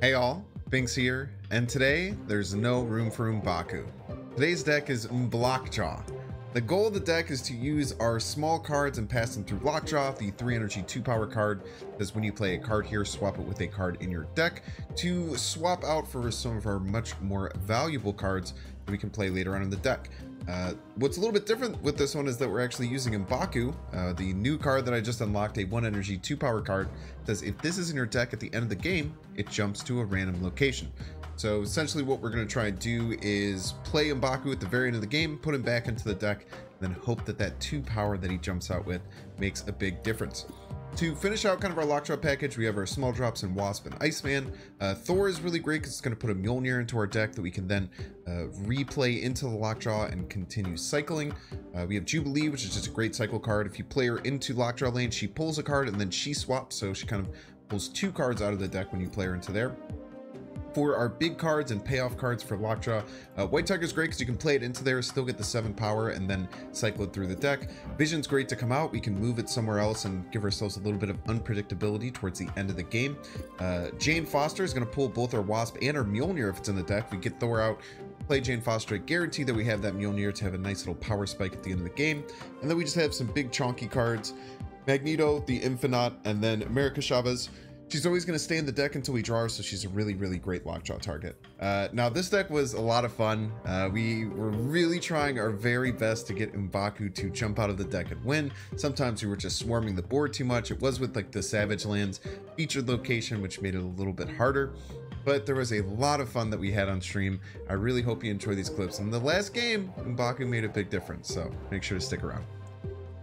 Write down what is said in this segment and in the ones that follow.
Hey all, Binks here, and today there's no room for M'baku. Today's deck is M'baku Lockjaw. The goal of the deck is to use our small cards and pass them through Lockjaw, the 3 energy 2 power card. Because when you play a card here, swap it with a card in your deck to swap out for some of our much more valuable cards that we can play later on in the deck. What's a little bit different with this one is that we're actually using M'baku, the new card that I just unlocked, a 1 energy 2 power card. Says if this is in your deck at the end of the game, it jumps to a random location. So essentially what we're going to try and do is play M'baku at the very end of the game, put him back into the deck, and then hope that that 2 power that he jumps out with makes a big difference. To finish out kind of our Lockjaw package, we have our small drops in Wasp and Iceman. Thor is really great because it's going to put a Mjolnir into our deck that we can then replay into the Lockjaw and continue cycling. We have Jubilee, which is just a great cycle card. If you play her into Lockjaw lane, she pulls a card and then she swaps, so she kind of pulls 2 cards out of the deck when you play her into there. For our big cards and payoff cards for Lockjaw, White Tiger is great because you can play it into there, still get the 7 power, and then cycle it through the deck. Vision's great to come out. We can move it somewhere else and give ourselves a little bit of unpredictability towards the end of the game. Jane Foster is going to pull both our Wasp and our Mjolnir if it's in the deck. We get Thor out, play Jane Foster, guarantee that we have that Mjolnir to have a nice little power spike at the end of the game. And then we just have some big chonky cards. Magneto, the Infinaut, and then Chavez. She's always going to stay in the deck until we draw her, so she's a really, really great Lockjaw target. Now, this deck was a lot of fun. We were really trying our very best to get M'baku to jump out of the deck and win. Sometimes we were just swarming the board too much. It was with like the Savage Lands featured location, which made it a little bit harder. But there was a lot of fun that we had on stream. I really hope you enjoy these clips. In the last game, M'baku made a big difference, so make sure to stick around.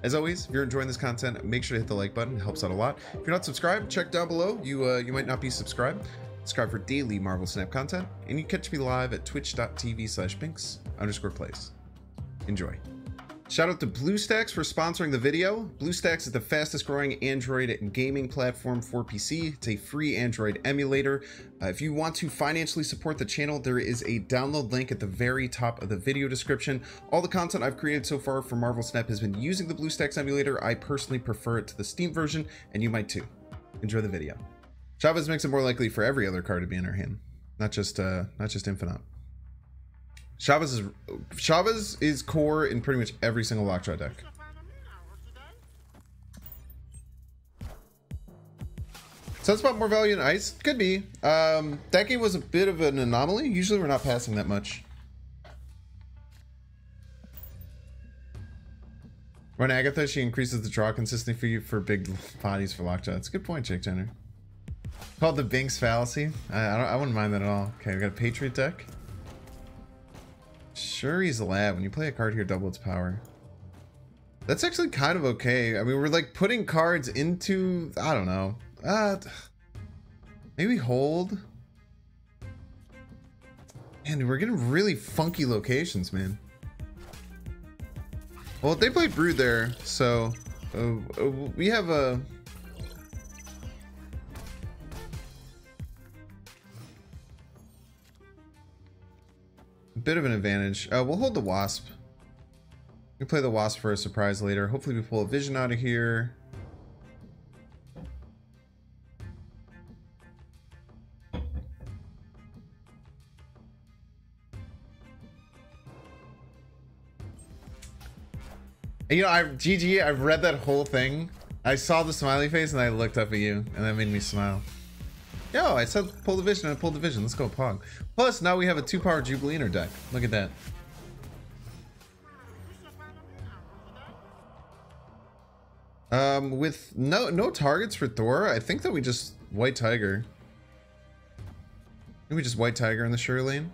As always, if you're enjoying this content, make sure to hit the like button. It helps out a lot. If you're not subscribed, check down below. You might not be subscribed. Subscribe for daily Marvel Snap content. And you can catch me live at twitch.tv/binks_plays. Enjoy. Shout out to Bluestacks for sponsoring the video. Bluestacks is the fastest growing Android gaming platform for PC. It's a free Android emulator. If you want to financially support the channel, there is a download link at the very top of the video description. All the content I've created so far for Marvel Snap has been using the Bluestacks emulator. I personally prefer it to the Steam version, and you might too. Enjoy the video. Chavez makes it more likely for every other card to be in our hand, not just Infinaut. Chavez is core in pretty much every single Lockjaw deck. Sunspot more value than Ice? Could be. That game was a bit of an anomaly. Usually we're not passing that much. Run Agatha, she increases the draw consistency for big bodies for Lockjaw. That's a good point, Jake Jenner. Called the Binks fallacy. I wouldn't mind that at all. Okay, we got a Patriot deck. Sure, he's a lab. When you play a card here, double its power. That's actually kind of okay. I mean, we're like putting cards into, I don't know. Maybe hold. Man, we're getting really funky locations, man. Well, they played Brood there, so we have a... bit of an advantage. We'll hold the Wasp. We play the Wasp for a surprise later. Hopefully we pull a Vision out of here. And, you know, GG, I've read that whole thing. I saw the smiley face and I looked up at you and that made me smile. Yo, I said pull the Vision and I pulled the Vision. Let's go, Pog. Plus, now we have a 2-power Jubilee in our deck. Look at that. With no targets for Thor, I think that we just White Tiger. Maybe we just White Tiger in the Sure lane.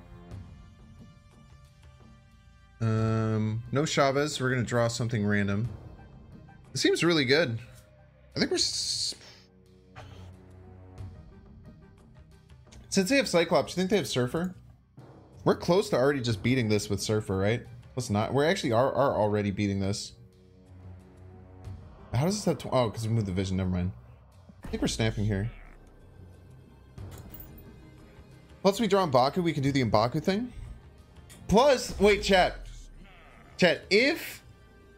No Chavez, so we're gonna draw something random. It seems really good. I think we're... Since they have Cyclops, do you think they have Surfer? We're close to already just beating this with Surfer, right? Let's not. We're actually are already beating this. How does this have... Oh, because we moved the Vision. Never mind. I think we're snapping here. Once we draw M'baku, we can do the M'baku thing. Plus, wait, chat. Chat, if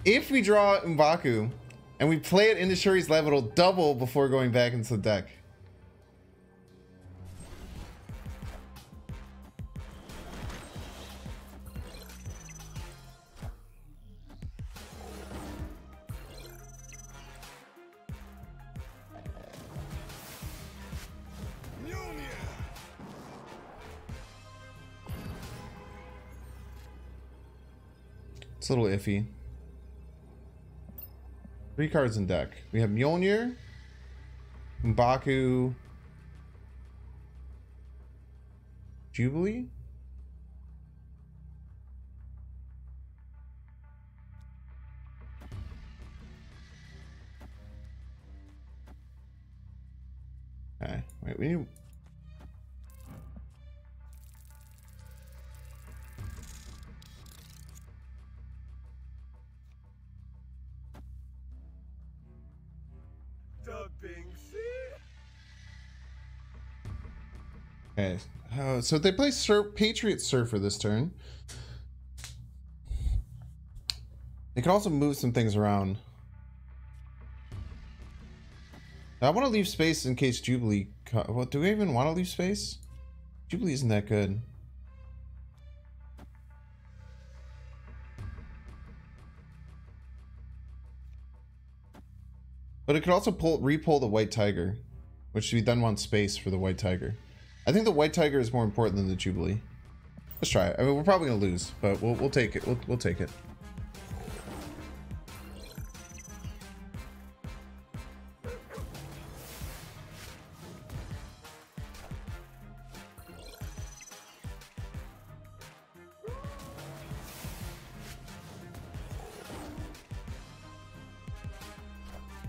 we draw M'baku and we play it into Shuri's level, it'll double before going back into the deck. It's a little iffy. 3 cards in deck. We have Mjolnir, M'baku, Jubilee. Okay, wait, we need... Okay, so they play Patriot Surfer this turn. They can also move some things around. I want to leave space in case Jubilee... Well, do we even want to leave space? Jubilee isn't that good. But it could also re-pull the White Tiger, which we then want space for the White Tiger. I think the White Tiger is more important than the Jubilee. Let's try it. I mean, we're probably gonna lose, but we'll take it. We'll take it.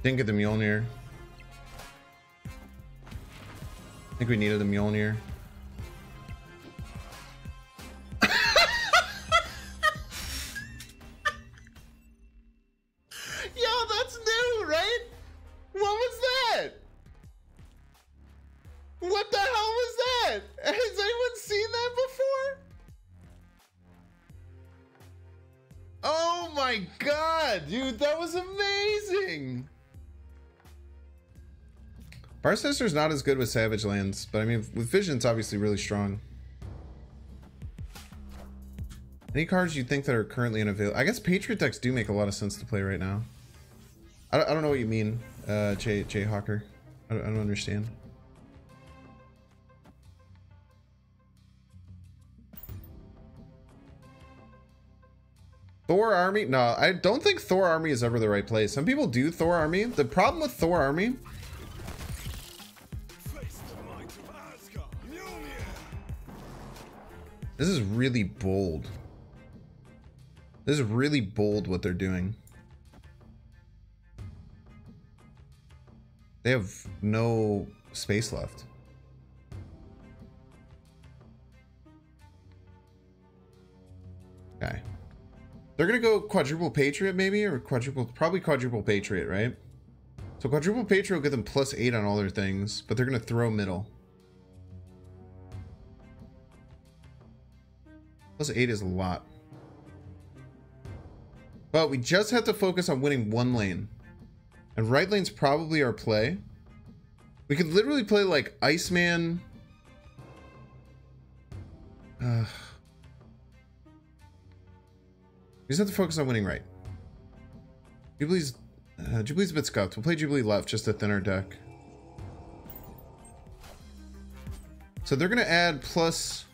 Didn't get the Mjolnir. I think we needed the Mjolnir. Yo, that's new, right? What was that? What the hell was that? Has anyone seen that before? Oh my god, dude, that was amazing. Bar Sister's not as good with Savage Lands, but I mean, with Vision, it's obviously really strong. Any cards you think that are currently unavailable? I guess Patriot decks do make a lot of sense to play right now. I don't know what you mean, Jay Hawker. I don't understand. Thor Army? No, I don't think Thor Army is ever the right place. Some people do Thor Army. The problem with Thor Army... This is really bold. This is really bold what they're doing. They have no space left. Okay. They're gonna go quadruple Patriot maybe, or probably quadruple Patriot, right? So quadruple Patriot will get them +8 on all their things, but they're gonna throw middle. +8 is a lot. But we just have to focus on winning one lane. And right lane's probably our play. We could literally play like Iceman. We just have to focus on winning right. Jubilee's a bit scuffed. We'll play Jubilee left just to thin our deck. So they're gonna add plus...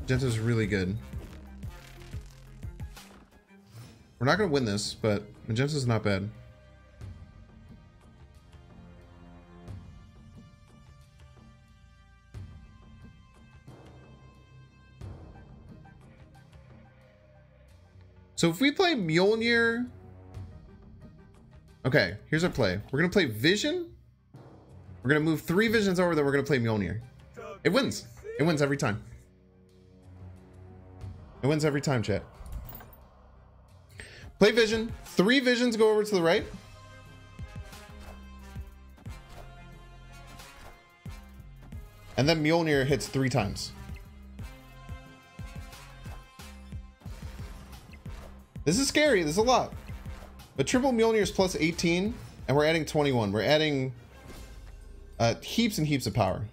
Magento's really good. We're not going to win this, but Magento's not bad. So if we play Mjolnir... Okay, here's our play. We're going to play Vision. We're going to move 3 Visions over, then we're going to play Mjolnir. It wins. It wins every time. It wins every time, chat. Play Vision. 3 Visions go over to the right. And then Mjolnir hits 3 times. This is scary. This is a lot. But triple Mjolnir is +18, and we're adding 21. We're adding heaps and heaps of power.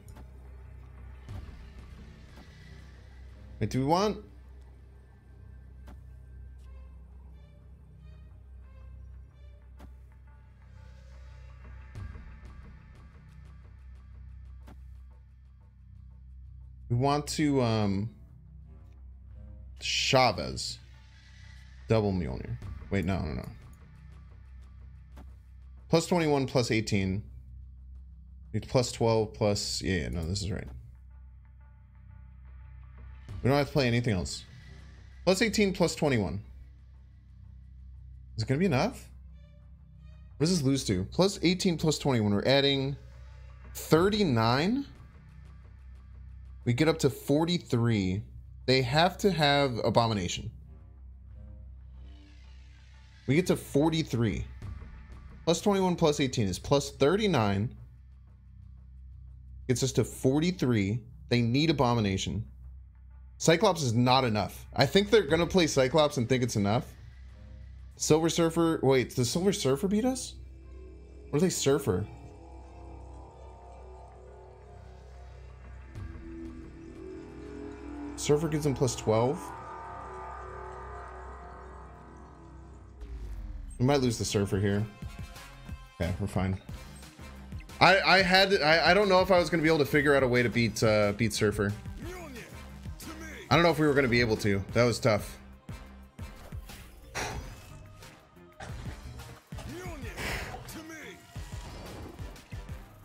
Wait, do we want... We want to Chavez. Double Mjolnir. Wait, no, no, no. Plus 21, plus 18. It's plus 12, plus... Yeah, no, this is right. We don't have to play anything else. Plus 18, plus 21. Is it going to be enough? What does this lose to? Plus 18, plus 21. We're adding 39. We get up to 43. They have to have Abomination. We get to 43. Plus 21 plus 18 is plus 39. Gets us to 43. They need Abomination. Cyclops is not enough. I think they're going to play Cyclops and think it's enough. Silver Surfer. Wait, does Silver Surfer beat us? What are they Surfer? Surfer gives them plus 12. We might lose the Surfer here. Okay, we're fine. I don't know if I was going to be able to figure out a way to beat Surfer. I don't know if we were going to be able to. That was tough.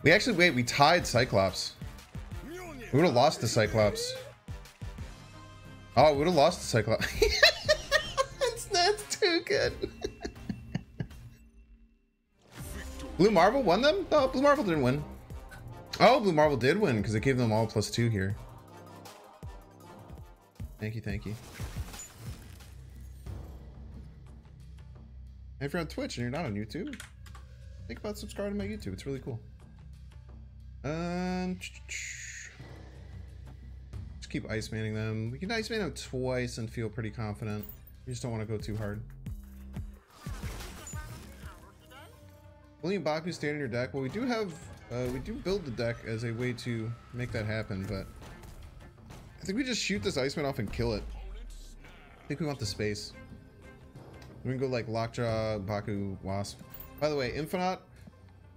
We actually, wait, we tied Cyclops. We would have lost the Cyclops. Oh, we would have lost the Cyclops. That's too good. Blue Marvel won them? No, Blue Marvel didn't win. Oh, Blue Marvel did win because it gave them all plus 2 here. Thank you, thank you. And if you're on Twitch and you're not on YouTube, think about subscribing to my YouTube. It's really cool. Just keep Icemanning them. We can Iceman them twice and feel pretty confident. We just don't want to go too hard. Will M'baku stay in your deck? Well, we do have, we do build the deck as a way to make that happen, but I think we just shoot this Iceman off and kill it. I think we want the space. We can go like Lockjaw, M'baku, Wasp. By the way, Infinaut,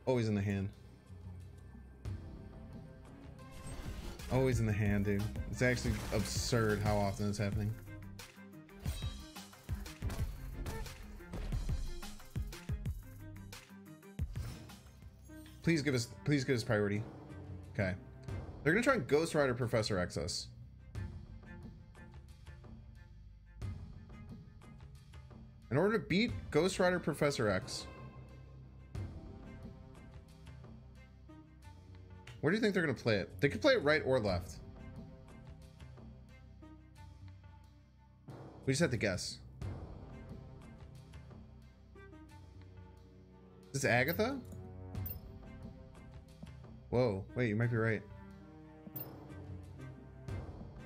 always in the hand. Always in the hand, dude. It's actually absurd how often it's happening. Please give us priority. Okay. They're gonna try and Ghost Rider Professor X us. In order to beat Ghost Rider Professor X, where do you think they're gonna play it? They could play it right or left. We just have to guess. Is this Agatha? Whoa, wait, you might be right.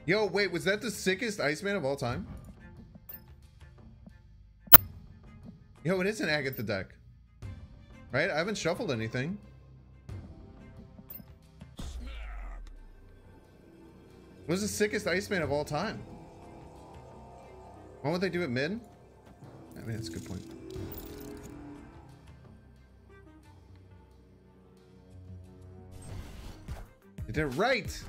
Yo, wait, was that the sickest Iceman of all time? Yo, it is an Agatha deck. Right? I haven't shuffled anything. What was the sickest Iceman of all time? Why would they do it mid? I mean, that's a good point. You did it right!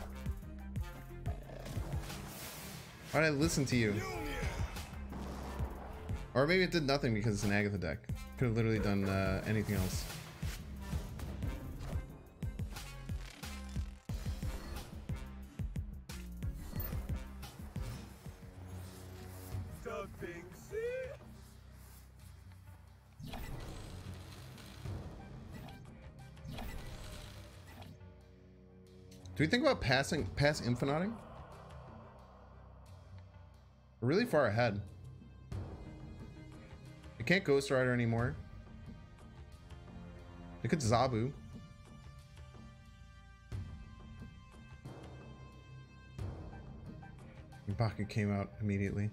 Why did I listen to you? Or maybe it did nothing because it's an Agatha deck. Could have literally done anything else. Do we think about past Infinauting? We're really far ahead. We can't Ghost Rider anymore. We could Zabu. M'baku came out immediately.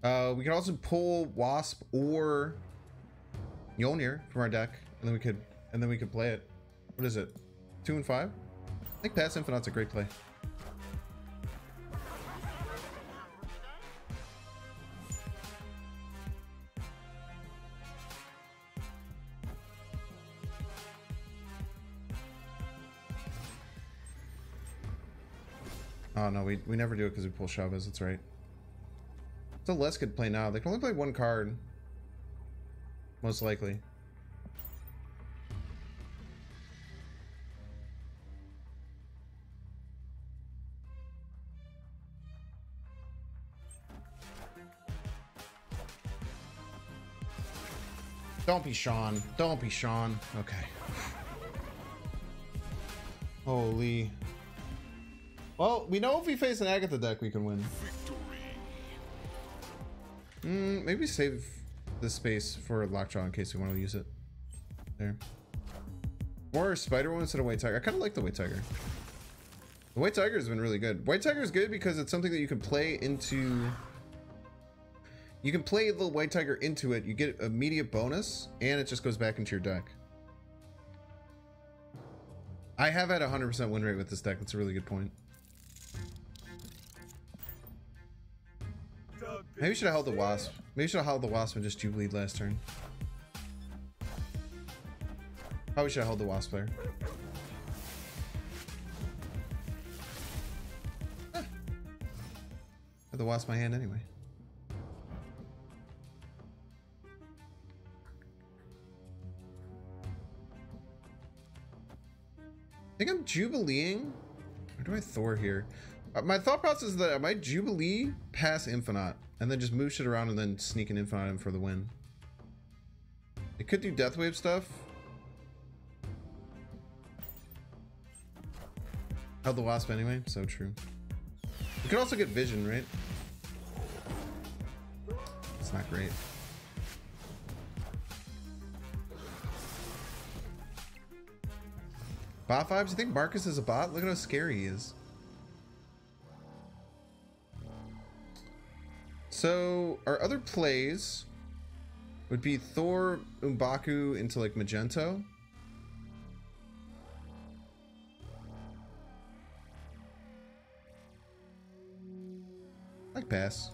We could also pull Wasp or Mjolnir from our deck, and then we could play it. What is it? 2 and 5? I think Pass Infinaut's a great play. Oh no, we never do it because we pull Chavez. That's right. So Les could play now. They can only play one card. Most likely. Don't be Sean. Don't be Sean. Okay. Holy. Well, we know if we face an Agatha deck, we can win. Maybe save this space for Lockjaw in case we want to use it. There. Or Spider one instead of White Tiger. I kind of like the White Tiger. The White Tiger has been really good. White Tiger is good because it's something that you can play into. You can play the White Tiger into it. You get immediate bonus, and it just goes back into your deck. I have had 100% win rate with this deck. That's a really good point. Maybe we should have held the Wasp. Maybe we should have held the Wasp and just Jubilee last turn. Probably should have held the Wasp there. Had the Wasp in my hand anyway. I think I'm Jubileeing. Or do I Thor here? My thought process is that I might Jubilee pass Infinaut and then just move shit around and then sneak an Infinaut in for the win. It could do Deathwave stuff. Held the Wasp anyway, so true. You could also get Vision, right? It's not great. Bot vibes? You think Marcus is a bot? Look at how scary he is. So our other plays would be Thor, M'baku into like Magneto. Like pass.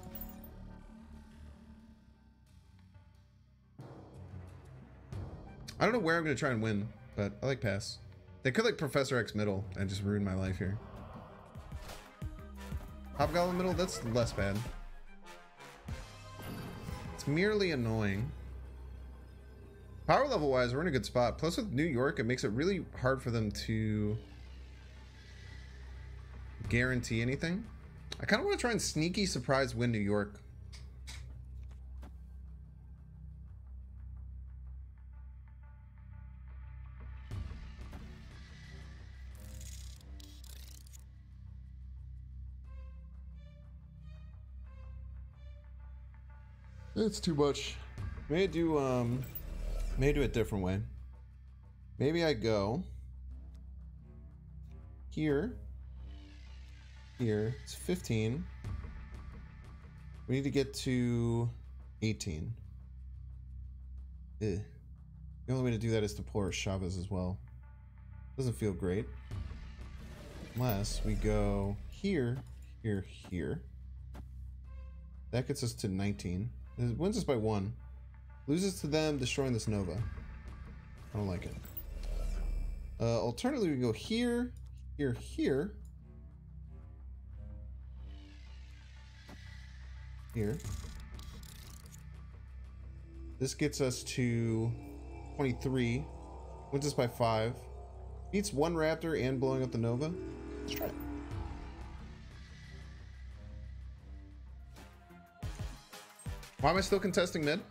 I don't know where I'm gonna try and win, but I like pass. They could like Professor X middle and just ruin my life here. Hobgoblin middle, that's less bad. It's merely annoying. Power level wise, we're in a good spot. Plus with New York, it makes it really hard for them to guarantee anything. I kind of want to try and sneaky surprise win New York. It's too much. May do it a different way. Maybe I go here. Here, it's 15. We need to get to 18. The only way to do that is to pull our Chavez as well. Doesn't feel great. Unless we go here, here, here. That gets us to 19. It wins us by 1. Loses to them, destroying this Nova. I don't like it. Alternatively, we can go here, here, here. Here. This gets us to 23. Wins us by 5. Beats 1 Raptor and blowing up the Nova. Let's try it. Why am I still contesting mid?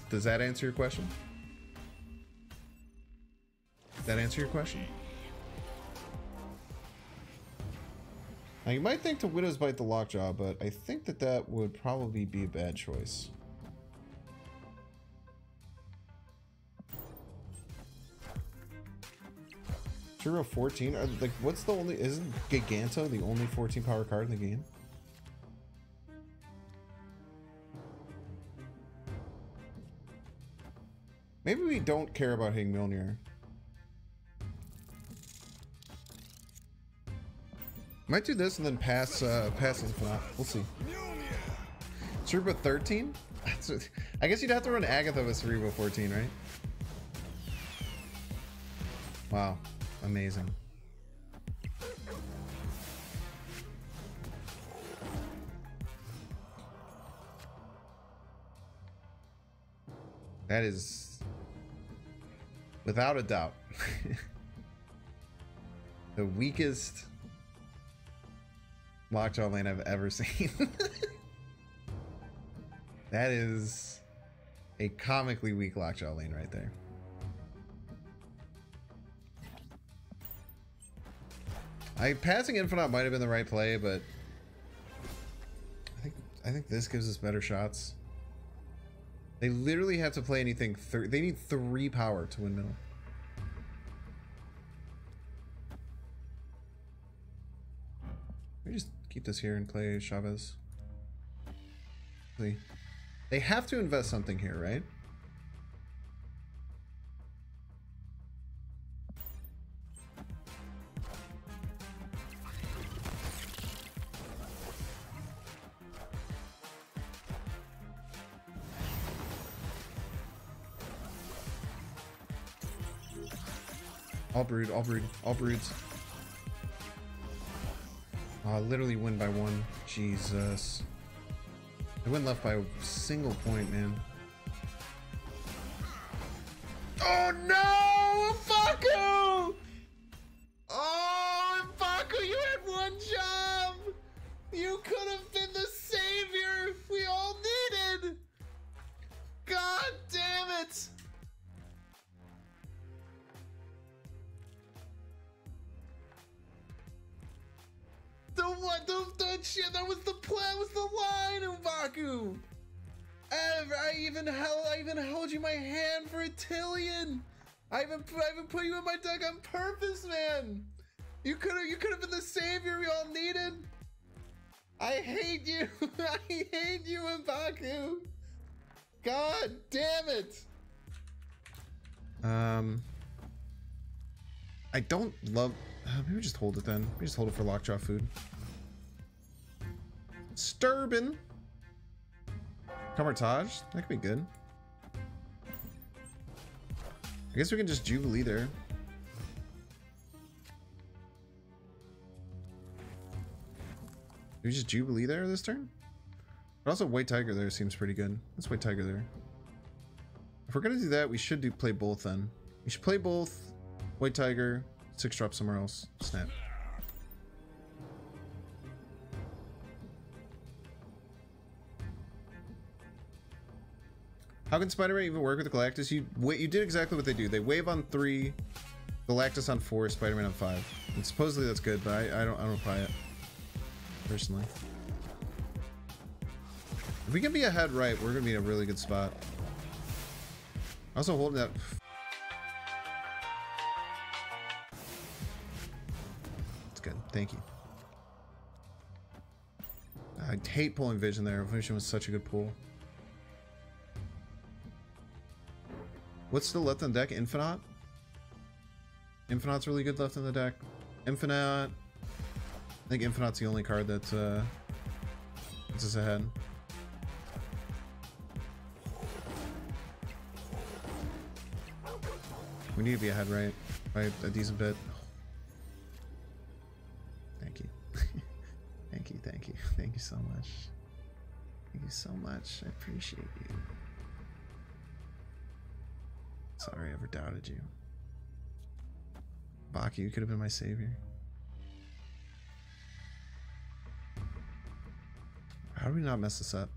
Does that answer your question? Does that answer your question? Now you might think to Widow's Bite the Lockjaw, but I think that that would probably be a bad choice. Hero 14? Like, what's the only... Isn't Giganto the only 14 power card in the game? Maybe we don't care about hitting Mjolnir. Might do this and then pass Infinaut. We'll see. Turbo 13? I guess you'd have to run Agatha with Cerebro 14, right? Wow, amazing. That is, without a doubt, the weakest Lockjaw lane I've ever seen. That is a comically weak Lockjaw lane right there. Passing Infinaut might have been the right play, but I think this gives us better shots. They literally have to play anything. They need 3 power to win middle. Let me just keep this here and play Chavez. They have to invest something here, right? All brood, all brood, all broods. Literally win by 1. Jesus. I went left by a single point, man. Oh no! M'baku! Oh, M'baku, you had 1 job! You could have been the savior we all needed! God damn it! Don't shit, that was the plan, was the line, M'baku! I even held you my hand for a Tillion! I even put you in my deck on purpose, man! You could have been the savior we all needed! I hate you! I hate you, M'baku! God damn it! I don't love... maybe just hold it then. Maybe just hold it for Lockjaw food. Sturbin. Camartage? That could be good. I guess we can just Jubilee there. Do we just Jubilee there this turn? But also White Tiger there seems pretty good. Let's White Tiger there. If we're gonna do that, we should play both then. We should play both. White Tiger, 6 drop somewhere else. Snap. How can Spider-Man even work with Galactus? You did exactly what they do. They wave on 3, Galactus on 4, Spider-Man on 5. And supposedly that's good, but I don't buy it. Personally. If we can be ahead right, we're gonna be in a really good spot. Also holding that. It's good. Thank you. I hate pulling Vision there. Vision was such a good pull. What's still left on the deck? Infinaut? Infinaut's really good left on the deck. Infinaut. I think Infinaut's the only card that puts us ahead. We need to be ahead, right? By a decent bit. Thank you. Thank you, thank you. Thank you so much. Thank you so much. I appreciate you. Sorry I ever doubted you. M'baku, you could have been my savior. How do we not mess this up?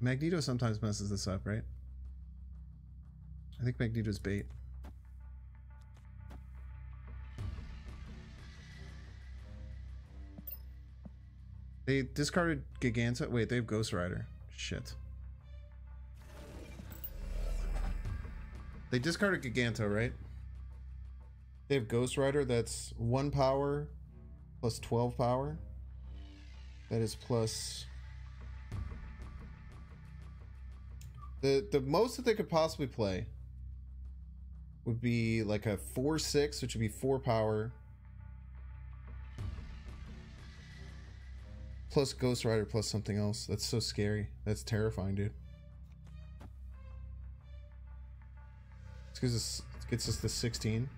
Magneto sometimes messes this up, right? I think Magneto's bait. They discarded Giganta. Wait, they have Ghost Rider. Shit. They discarded Giganto, right? They have Ghost Rider, that's 1 power plus 12 power. That is plus... The most that they could possibly play would be like a 4/6, which would be 4 power. Plus Ghost Rider plus something else. That's so scary. That's terrifying, dude. This gets us to 16.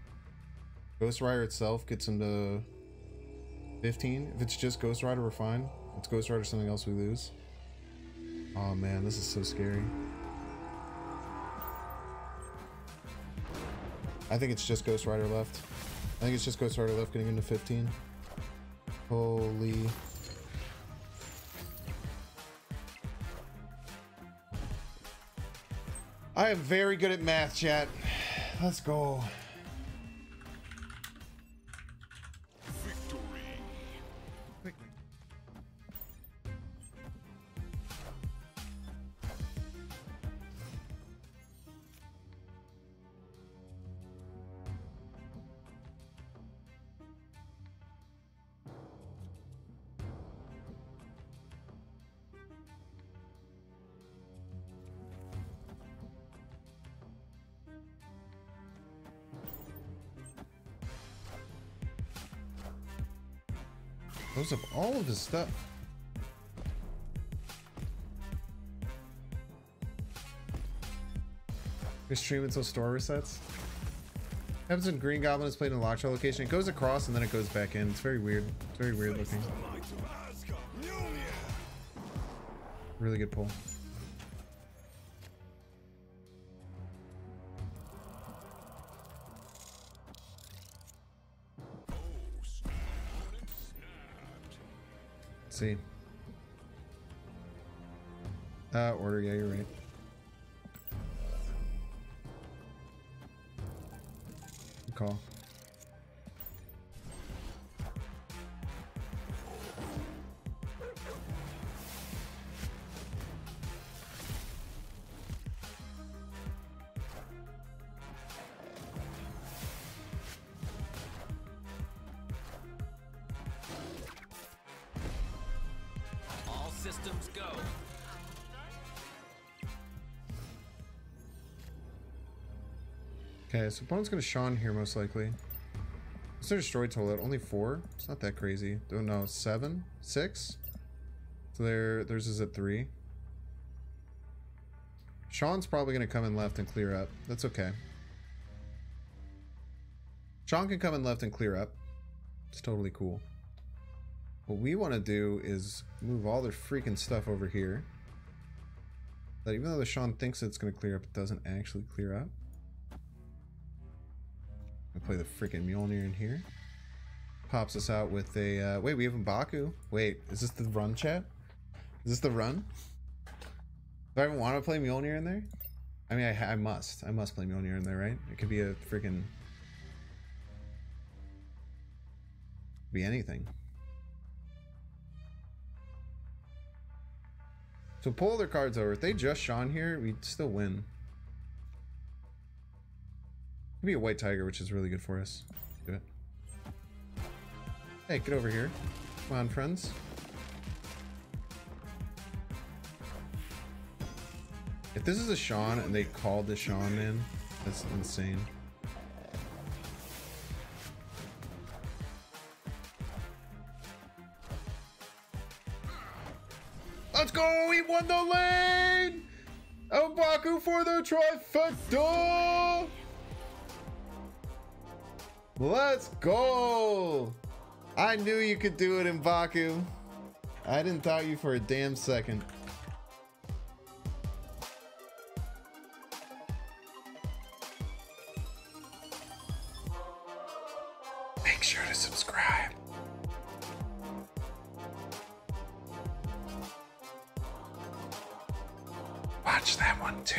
Ghost Rider itself gets him to 15. If it's just Ghost Rider, we're fine. If it's Ghost Rider, something else, we lose. Oh man, this is so scary. I think it's just Ghost Rider left. I think it's just Ghost Rider left getting into 15. Holy. I am very good at math, chat. Let's go. Those of all of his stuff. We stream until store resets. Happens when Green Goblin is played in a Lockjaw location. It goes across and then it goes back in. It's very weird. It's very weird looking. Really good pull. See. Order, yeah, you're right. Good call. Systems go. Okay, so opponent's gonna Sean here most likely. What's their destroy total at? Only 4? It's not that crazy. Don't know. 7? 6? So theirs is at 3. Sean's probably gonna come in left and clear up. That's okay. Sean can come in left and clear up. It's totally cool. What we want to do is move all their freaking stuff over here. That even though the Sean thinks it's going to clear up, it doesn't actually clear up. I play the freaking Mjolnir in here. Pops us out with a... wait, we have M'baku. Wait, is this the run, chat? Is this the run? Do I even want to play Mjolnir in there? I mean, I must. I must play Mjolnir in there, right? It could be a freaking... be anything. So pull their cards over. If they just Sean here, we'd still win. Maybe a white tiger, which is really good for us. Do it. Hey, get over here. Come on, friends. If this is a Sean and they called the Sean, man, that's insane. Let's go! We won the lane! M'baku for the trifecta! Let's go! I knew you could do it, M'baku. I didn't doubt you for a damn second. Make sure to subscribe. Watch that one too.